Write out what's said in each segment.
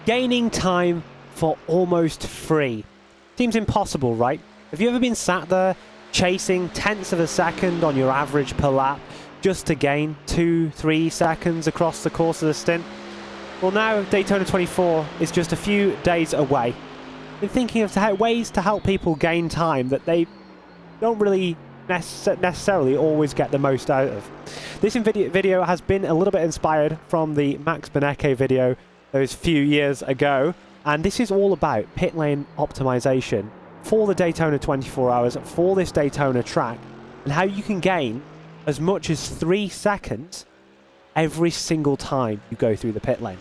Gaining time for almost free. Seems impossible, right? Have you ever been sat there chasing tenths of a second on your average per lap just to gain 2-3 seconds across the course of the stint? Well, now Daytona 24 is just a few days away. Been thinking of ways to help people gain time that they don't really necessarily always get the most out of. This video has been a little bit inspired from the Max Benecke video those few years ago, and this is all about pit lane optimization for the Daytona 24 hours, for this Daytona track, and how you can gain as much as 3 seconds every single time you go through the pit lane.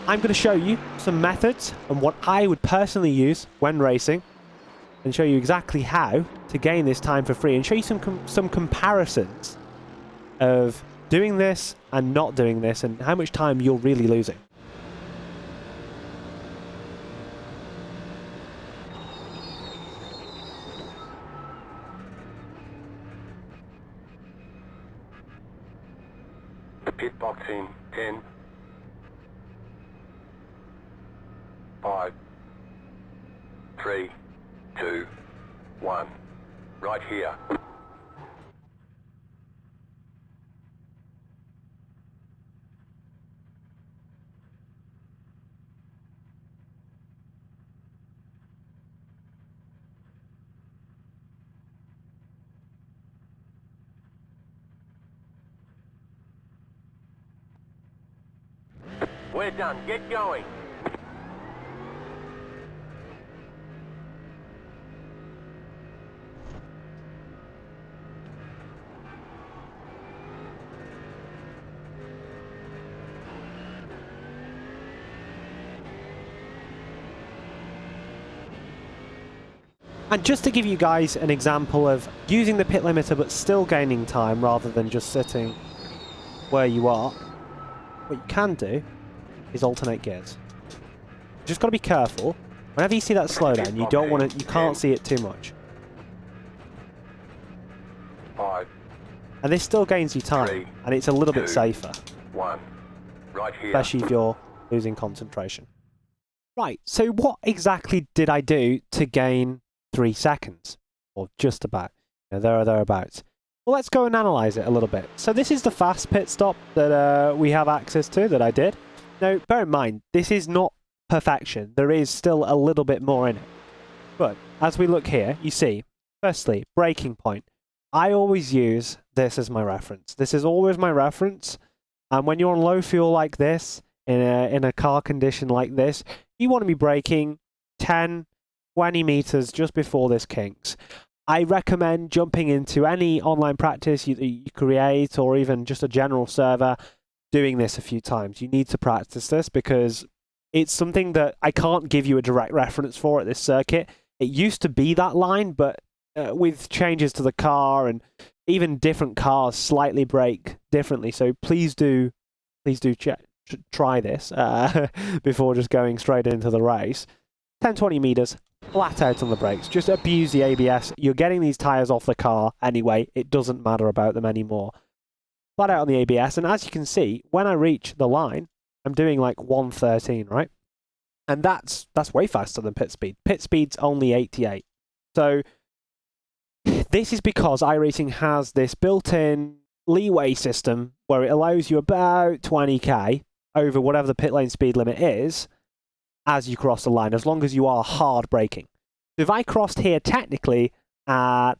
I'm going to show you some methods and what I would personally use when racing, and show you exactly how to gain this time for free, and show you some comparisons of doing this and not doing this, and how much time you're really losing. Pit box in 10, 5, 3, 2, 1. Right here. We're done. Get going. And just to give you guys an example of using the pit limiter but still gaining time rather than just sitting where you are, what you can do is alternate gears. You just got to be careful. Whenever you see that slowdown, you don't want to, you can't see it too much. 5. And this still gains you time, 3, and it's a little 2, bit safer, 1. Right here. especially if you're losing concentration. Right, so what exactly did I do to gain 3 seconds? Or just about, there or thereabouts. Well, let's go and analyze it a little bit. So this is the fast pit stop that we have access to, that I did. Now, bear in mind, this is not perfection. There is still a little bit more in it. But as we look here, you see, firstly, braking point. I always use this as my reference. This is always my reference. And when you're on low fuel like this, in a car condition like this, you want to be braking 10, 20 meters just before this kinks. I recommend jumping into any online practice you create, or even just a general server, doing this a few times. You need to practice this because it's something that I can't give you a direct reference for at this circuit. It used to be that line, but with changes to the car and even different cars slightly brake differently. So please do try this before just going straight into the race. 10-20 meters. Flat out on the brakes. Just abuse the ABS. You're getting these tyres off the car anyway. It doesn't matter about them anymore. Flat out on the ABS. And as you can see, when I reach the line, I'm doing like 113, right? And that's way faster than pit speed. Pit speed's only 88. So this is because iRacing has this built-in leeway system where it allows you about 20k over whatever the pit lane speed limit is as you cross the line, as long as you are hard braking. So if I crossed here technically at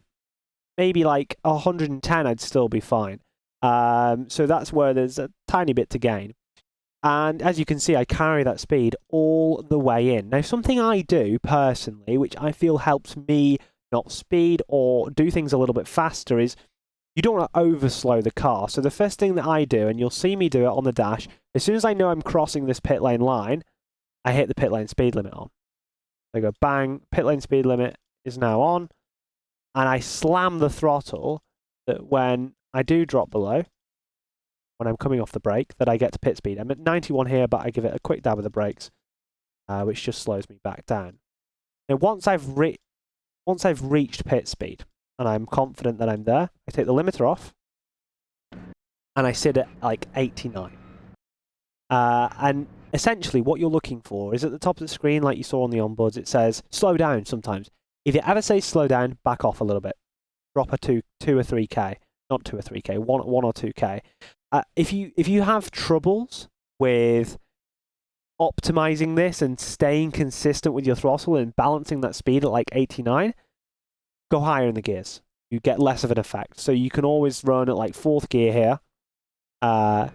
maybe like 110, I'd still be fine. So that's where there's a tiny bit to gain. And as you can see, I carry that speed all the way in. Now, something I do personally, which I feel helps me not speed or do things a little bit faster, is you don't want to overslow the car. So the first thing that I do, and you'll see me do it on the dash, as soon as I know I'm crossing this pit lane line, I hit the pit lane speed limit on. I go bang, pit lane speed limit is now on, and I slam the throttle that when I do drop below, when I'm coming off the brake, that I get to pit speed. I'm at 91 here, but I give it a quick dab of the brakes, which just slows me back down. Now, once I've reached pit speed, and I'm confident that I'm there, I take the limiter off, and I sit at like 89. And essentially what you're looking for is at the top of the screen, like you saw on the onboards, it says slow down sometimes. If it ever says slow down, back off a little bit. Drop a 2 or 3k. Not 2 or 3k, 1 or 2k. If you have troubles with optimizing this and staying consistent with your throttle and balancing that speed at like 89, go higher in the gears. You get less of an effect. So you can always run at like 4th gear here to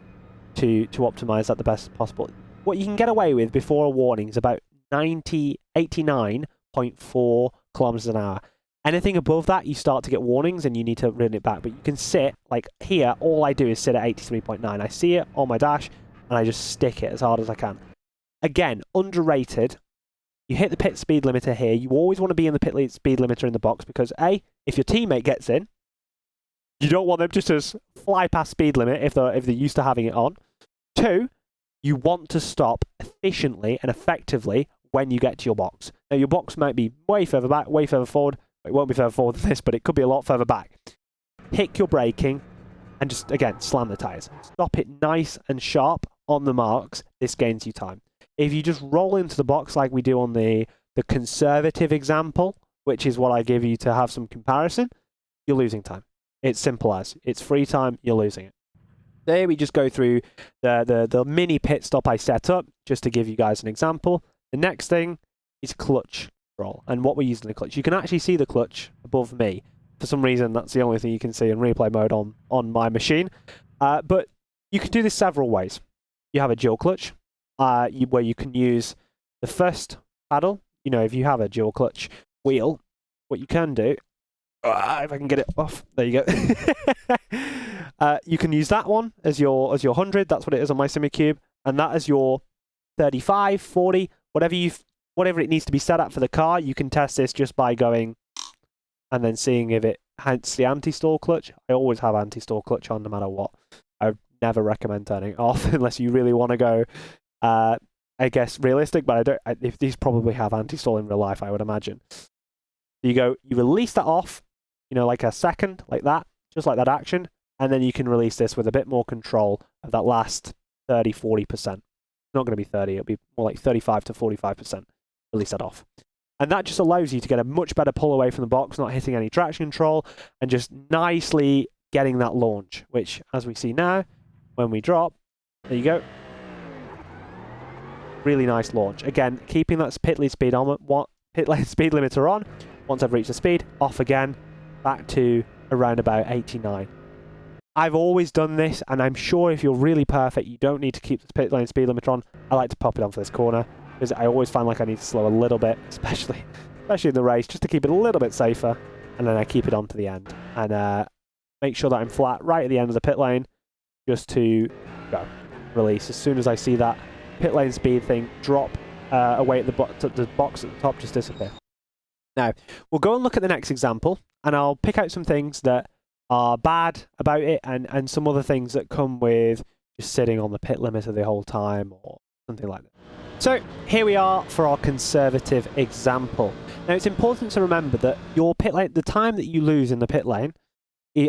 optimize that the best possible. What you can get away with before a warning is about 89.4 kilometers an hour. Anything above that, you start to get warnings and you need to run it back. But you can sit, like here, all I do is sit at 83.9. I see it on my dash and I just stick it as hard as I can. Again, underrated. You hit the pit speed limiter here. You always want to be in the pit speed limiter in the box because A, if your teammate gets in, you don't want them just to fly past speed limit if they're used to having it on. 2, you want to stop efficiently and effectively when you get to your box. Now, your box might be way further back, way further forward. It won't be further forward than this, but it could be a lot further back. Pick your braking and just, again, slam the tyres. Stop it nice and sharp on the marks. This gains you time. If you just roll into the box like we do on the conservative example, which is what I give you to have some comparison, you're losing time. It's simple as. It's free time, you're losing it. There we just go through the mini pit stop I set up, just to give you guys an example. The next thing is clutch control, and what we're using the clutch. You can actually see the clutch above me. For some reason, that's the only thing you can see in replay mode on my machine. But you can do this several ways. You have a dual clutch, where you can use the first paddle. You know, if you have a dual clutch wheel, what you can do, if I can get it off, there you go. You can use that one as your 100. That's what it is on my SimiCube, and that is your 35, 40, whatever it needs to be set at for the car. You can test this just by going and then seeing if it hence the anti-stall clutch. I always have anti-stall clutch on no matter what. I never recommend turning it off unless you really want to go, I guess, realistic, but if these probably have anti-stall in real life, I would imagine. You release that off, like a second, like that, just like that action, and then you can release this with a bit more control of that last 30, 40%. It's not going to be 30, it'll be more like 35 to 45%. Release that off. And that just allows you to get a much better pull away from the box, not hitting any traction control, and just nicely getting that launch, which, as we see now, when we drop, there you go. Really nice launch. Again, keeping that pit speed limiter on. Once I've reached the speed, off again, back to around about 89. I've always done this, and I'm sure if you're really perfect, you don't need to keep the pit lane speed limiter on. I like to pop it on for this corner, because I always find like I need to slow a little bit, especially in the race, just to keep it a little bit safer, and then I keep it on to the end. And make sure that I'm flat right at the end of the pit lane, just to go. Release. As soon as I see that pit lane speed thing drop away at the box at the top, just disappear. Now, we'll go and look at the next example, and I'll pick out some things that are bad about it, and some other things that come with just sitting on the pit limiter the whole time, or something like that. So, here we are for our conservative example. Now, it's important to remember that your pit lane, the time that you lose in the pit lane,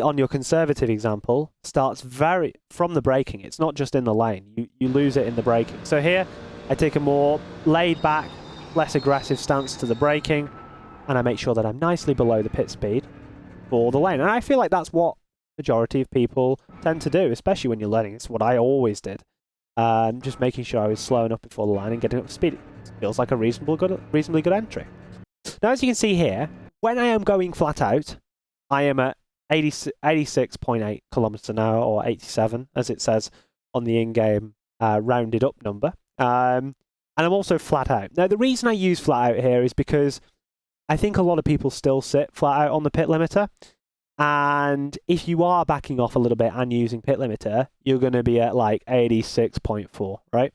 on your conservative example, starts from the braking. It's not just in the lane. You lose it in the braking. So here, I take a more laid-back, less aggressive stance to the braking, and I make sure that I'm nicely below the pit speed for the lane. And I feel like that's what majority of people tend to do, especially when you're learning. It's what I always did. Just making sure I was slowing up before the line and getting up to speed. It feels like a reasonably good entry. Now, as you can see here, when I am going flat out, I am at 86.8 kilometers an hour, or 87, as it says on the in-game rounded up number. And I'm also flat out. Now, the reason I use flat out here is because I think a lot of people still sit flat out on the pit limiter. And if you are backing off a little bit and using pit limiter, you're going to be at like 86.4, right?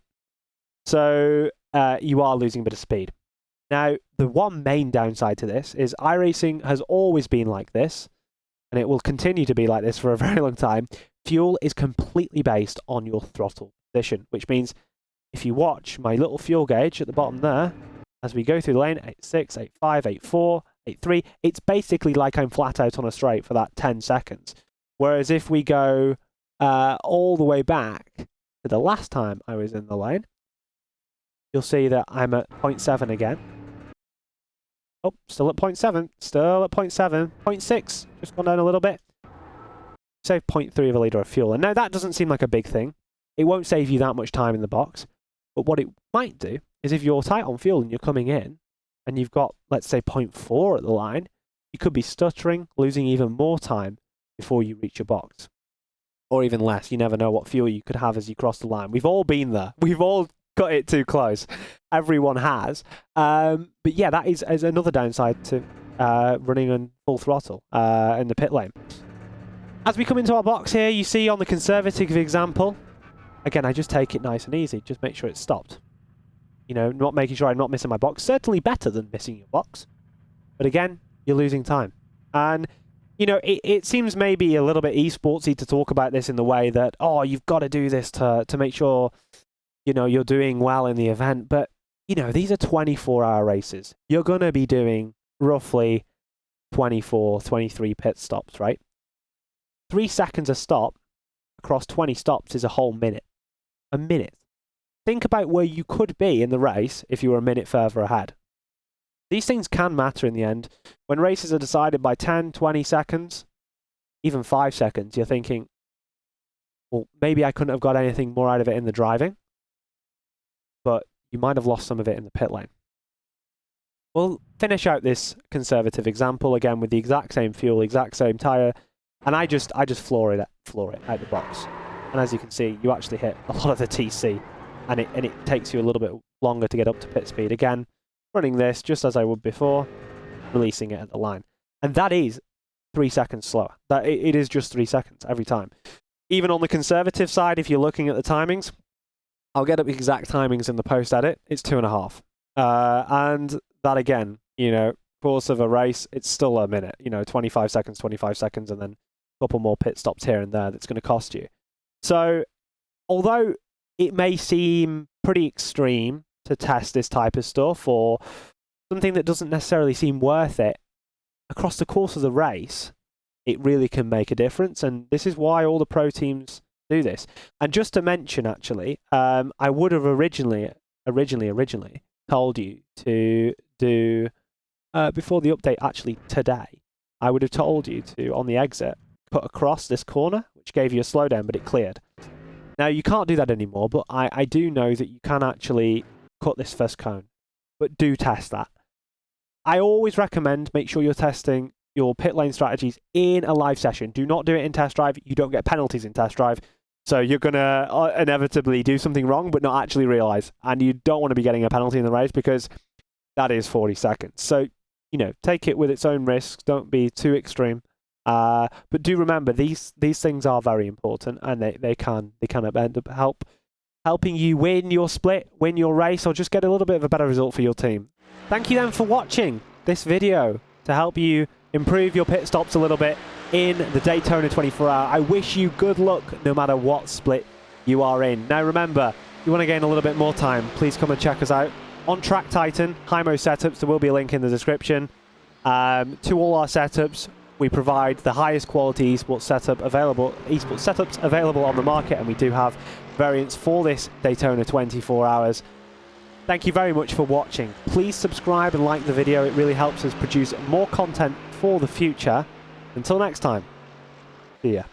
So you are losing a bit of speed. Now, the one main downside to this is iRacing has always been like this, and it will continue to be like this for a very long time. Fuel is completely based on your throttle position, which means if you watch my little fuel gauge at the bottom there, as we go through the lane, 86, 85, 84, 83, it's basically like I'm flat out on a straight for that 10 seconds. Whereas if we go all the way back to the last time I was in the lane, you'll see that I'm at 0.7 again. Oh, still at 0.7, still at 0.7, 0.6, just gone down a little bit. Save 0.3 of a litre of fuel. And now that doesn't seem like a big thing. It won't save you that much time in the box. But what it might do is if you're tight on fuel and you're coming in and you've got, let's say, 0.4 at the line, you could be stuttering, losing even more time before you reach your box. Or even less. You never know what fuel you could have as you cross the line. We've all been there. We've all got it too close. Everyone has. But yeah, that is another downside to running on full throttle in the pit lane. As we come into our box here, you see on the conservative example, again, I just take it nice and easy. Just make sure it's stopped. You know, not making sure I'm not missing my box. Certainly better than missing your box. But again, you're losing time. And, you know, it seems maybe a little bit esportsy to talk about this in the way that, oh, you've got to do this to make sure, you know, you're doing well in the event. But, you know, these are 24-hour races. You're going to be doing roughly 24, 23 pit stops, right? 3 seconds a stop across 20 stops is a whole minute. A minute. Think about where you could be in the race if you were a minute further ahead. These things can matter in the end. When races are decided by 10, 20 seconds, even 5 seconds, you're thinking, well, maybe I couldn't have got anything more out of it in the driving, but you might have lost some of it in the pit lane. We'll finish out this conservative example again with the exact same fuel, exact same tyre, and I just floor it out the box. And as you can see, you actually hit a lot of the TC, and it takes you a little bit longer to get up to pit speed. Again, running this just as I would before, releasing it at the line. And that is 3 seconds slower. It is just 3 seconds every time. Even on the conservative side, if you're looking at the timings, I'll get up the exact timings in the post-edit. It's 2.5. And that again, you know, course of a race, it's still a minute. You know, 25 seconds, and then a couple more pit stops here and there that's going to cost you. So, although it may seem pretty extreme to test this type of stuff, or something that doesn't necessarily seem worth it, across the course of the race, it really can make a difference, and this is why all the pro teams do this. And just to mention, actually, I would have originally told you to do, before the update actually today, I would have told you to, on the exit, cut across this corner, which gave you a slowdown, but it cleared. Now, you can't do that anymore, but I do know that you can actually cut this first cone, but do test that. I always recommend make sure you're testing your pit lane strategies in a live session. Do not do it in test drive. You don't get penalties in test drive. So you're going to inevitably do something wrong, but not actually realize. And you don't want to be getting a penalty in the race because that is 40 seconds. So, you know, take it with its own risks. Don't be too extreme. But do remember, these things are very important, and they can end up helping you win your split, win your race, or just get a little bit of a better result for your team. Thank you then for watching this video to help you improve your pit stops a little bit in the Daytona 24-hour. I wish you good luck no matter what split you are in. Now remember, if you want to gain a little bit more time, please come and check us out on Track Titan, Hymo setups. There will be a link in the description. To all our setups, we provide the highest quality esports setups available on the market, and we do have variants for this Daytona 24 hours. Thank you very much for watching. Please subscribe and like the video. It really helps us produce more content for the future. Until next time, see ya.